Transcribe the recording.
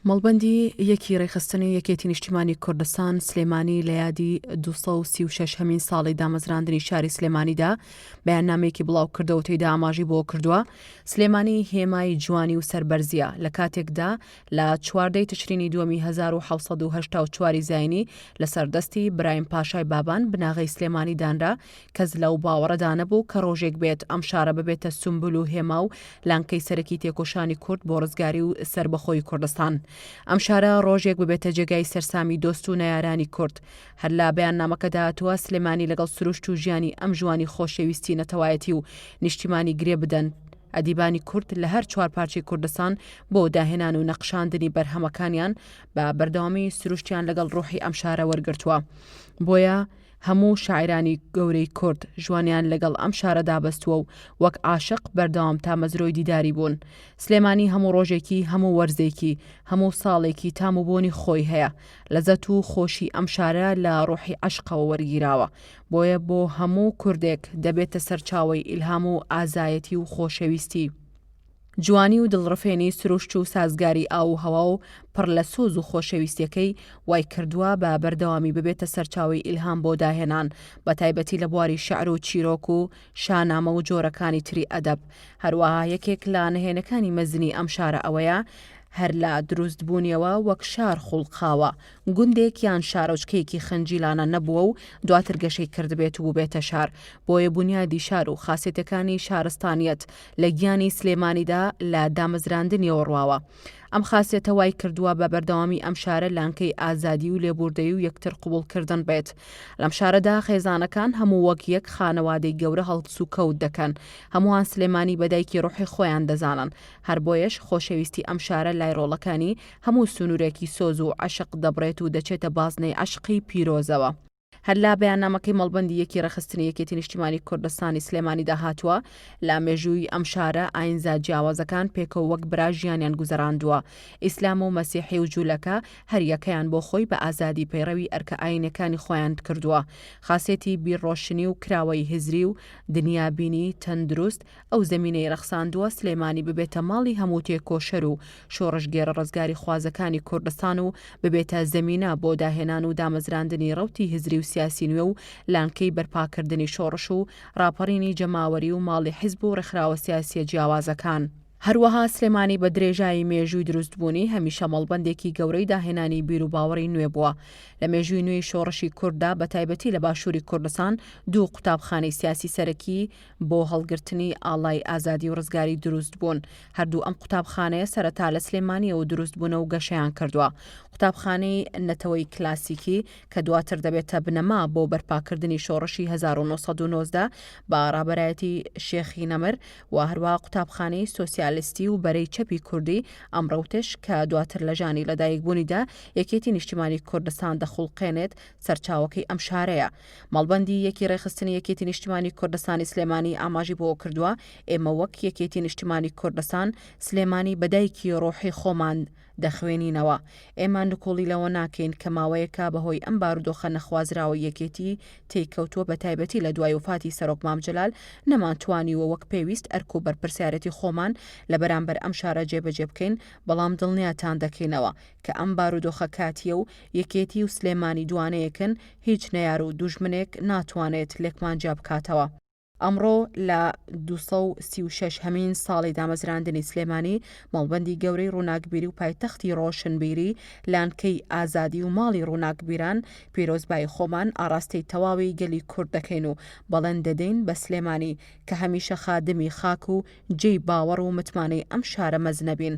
مەڵبەندی یەکی ڕێخستنی یەکێتی نیشتیمانی کوردستان سلێمانی لە یادی 236 هەمین ساڵی دامەزراندنی شاری سلێمانیدا بەیاننامەیەکی بڵاو کردەوە تێیدا ئاماژی بۆ کردووە. سلێمانی هێمای جوانی و سەربەرزیە لە کاتێکدا لە 14 تشرینی دووەمی 1984 زاینی لەسەر دەستی برایم پاشای بابان بناغەی سلێمانی دانرا کەس لەو باوەڕەدا نەبوو کە ڕۆژێک بێت ئەم شارە ببێتە سومبول و هێما و لانکەی سەرەکی تێکۆشانی کورد بۆ ڕزگاری و سربەخۆی کوردستان. ئەم شارە ڕۆژێک ببێتە جێگای سەرسامی دۆست و نەیارانی کورد. هەر لە بەیاننامەکەدا هاتووە سلێمانی لەگەڵ سروشت و ژیانی ئەم جوانی خۆشەویستی نەتەوایەتی و نیشتیمانی گرێ بدەن ئەدیبانی کورد لە هەر چوار پارچەی کوردستان بۆ داهێنان و نەقشاندنی بەرهەمەکانیان بە بەردەوامی سروشتیان لەگەڵ ڕوحی ئەم شارە وەرگرتووە. بۆیە هەموو شاعرانی گەورەی کورد ژوانیان لەگەڵ ئەم شارەدا بەستووە و وەک عاشق بەردەوام تا مەزرۆی دیداری بوون. سلێمانی هەموو ڕۆژێکی هەموو وەرزێکی هەموو ساڵێکی تاموبوونی خۆی هەیە. لەزەت و خۆشی ئەم شارە لە ڕوحی عەشقەوە وەرگیراوە. بۆیە بۆ هەموو کوردێک دەبێتە سەرچاوەی ئیلهام و ئازایەتی و خۆشەویستی. جوانی و دڵڕفێنی سروشت و سازگاری ئاو و هەوا و پڕ لە سۆز و خۆشەویستیەکەی وای کردووە بە بەردەوامی ببێتە سەرچاوی ئیلهام بۆ داهێنان بە تایبەتی لە بواری شەعر و چیرۆک و شانامە و جۆرەکانی تری ئەدەب. هەروەها یەکێک لە نهێنەکانی مەزنی ئەم شارە ئەوەیە هەر لە دروستبوونیەوە وەک شار خوڵقاوە گوندێک یان شارۆچکەیەکی خەنجیلانە نەبووە و دواتر گەشەی کردبێت و بووبێتە شار. بۆیە بنیادی شار و خاسێتەکانی شارستانیەت لە گیانی سلێمانیدا لە دامەزراندنیەوە ڕواوە. ئەم خاسێتە وای کردووە بە بەردەوامی ئەم شارە لانکەی ئازادی و لێبوردەیی و یەکتر قبولکردن بێت. لەم شارەدا خێزانەکان هەموو وەک یەک خانەوادەی گەورە هەڵس و کەوت دەکەن. هەمووان سلێمانی بەدایکی ڕوحی خۆیان دەزانن. هەر بۆیەش خۆشەویستی ئەم شارە لایڕۆڵەکانی هەموو سنوورێکی سۆز و عەشق دەبڕێت و دەچێتە بازنەی عەشقی پیرۆزەوە. هەر لا بەیاننامەکەی مەڵبەندی یەکی ڕێخستنی یەکێتی نیشتیمانی کوردستانی سلێمانیدا هاتووە لە مێژووی ئەم شارە ئاینزا جیاوازەکان پێکەوە وەک برا ژیانیان گوزەڕاندووە. ئیسلام و مەسیحی و جوولەکە هەر یەکەیان بۆ خۆی بە ئازادی پەیڕەوی ئەرکە ئاینەکانی خۆیان کردووە. خاسێتی بیرڕۆشنی و کراوەی هزری و دنیابینی تەندروست ئەو زەمینەی ڕەخساندووە سلێمانی ببێتە ماڵی هەموو تێکۆشەر و شۆڕشگێرە ڕزگاری خوازەکانی کوردستان و ببێتە زەمینە بۆ داهێنان و دامەزراندنی ڕەوتی هزری و سیاسی نوێ و لانکەی بەرپاکردنی شۆڕش و ڕاپەڕینی جەماوەری و ماڵی حیزب و ڕێکخراوە سیاسیە جیاوازەکان. هەروەها سلێمانی بە درێژایی مێژووی دروستبوونی هەمیشە مەڵبەندێکی گەورەی داهێنانی بیر و باوەڕی نوێ بووە. لە مێژووی نوێی شۆڕشی کورددا بە تایبەتی لە باشووری کوردستان دوو قوتابخانەی سیاسی سەرەکی بۆ هەڵگرتنی ئاڵای ئازادی و ڕزگاری دروست بوون. هەردوو ئەم قوتابخانەیە سەرەتا لە سلێمانیەوە دروست بوونە و گەشەیان کردووە. قوتابخانەی نەتەوەی کلاسیکی کە دواتر دەبێتە بنەما بۆ بەرپاکردنی شۆڕشی 1990 بە ڕابەرایەتی شێخی نەمر و هەروە قوتابخانەی سۆسیالیستی و بەرەی چەپی کوردی ئەمڕەوتش کە دواتر لە ژانی لەدایکبوونیدا یەکێتی نیشتیمانی کوردستان دەخوڵقێنێت سەرچاوەکەی ئەم شارەیە. مەڵبەندی یەکی ڕێخستنی یەکێتی نیشتیمانی کوردستانی سلێمانی ئاماژی بۆ کردووە ئێمە وەک یەکێتی نیشتیمانی کوردستان سلێمانی بەدایکی ڕۆحی خۆمان دەخوێنینەوە. ئێمە نکۆڵی لەوە ناکەین کە ماوەیەکە بەهۆی ئەم بارودۆخە نەخوازراوە یەکێتی تێککەوتووە بە تایبەتی لە دوای وفاتی سەرۆک مام جەلال نەمانتوانیوە وەک پێویست ئەرک و بەرپرسیارەتی خۆمان لە بەرامبەر ئەم شارە جێبەجێ بکەین بەڵام دڵنیاتان دەکەینەوە کە ئەم بارودۆخە کاتیە و یەکێتی و سلێمانی دوانەیەکن هیچ نەیار و دوژمنێک ناتوانێت لێکمان جیا بکاتەوە. ئەمڕۆ لە 236 هەمین ساڵی دامەزراندنی سلێمانی مەڵبەندی گەورەی ڕووناکبیری و پایتەختی ڕۆشنبیری لانکەی ئازادی و ماڵی ڕووناکبیران پیرۆزبای خۆمان ئاراستەی تەواوی گەلی کورد دەکەین و بەڵێن دەدەین بە سلێمانی کە هەمیشە خادمی خاک و جێی باوەڕ و متمانەی ئەم شارە مەزنەبین.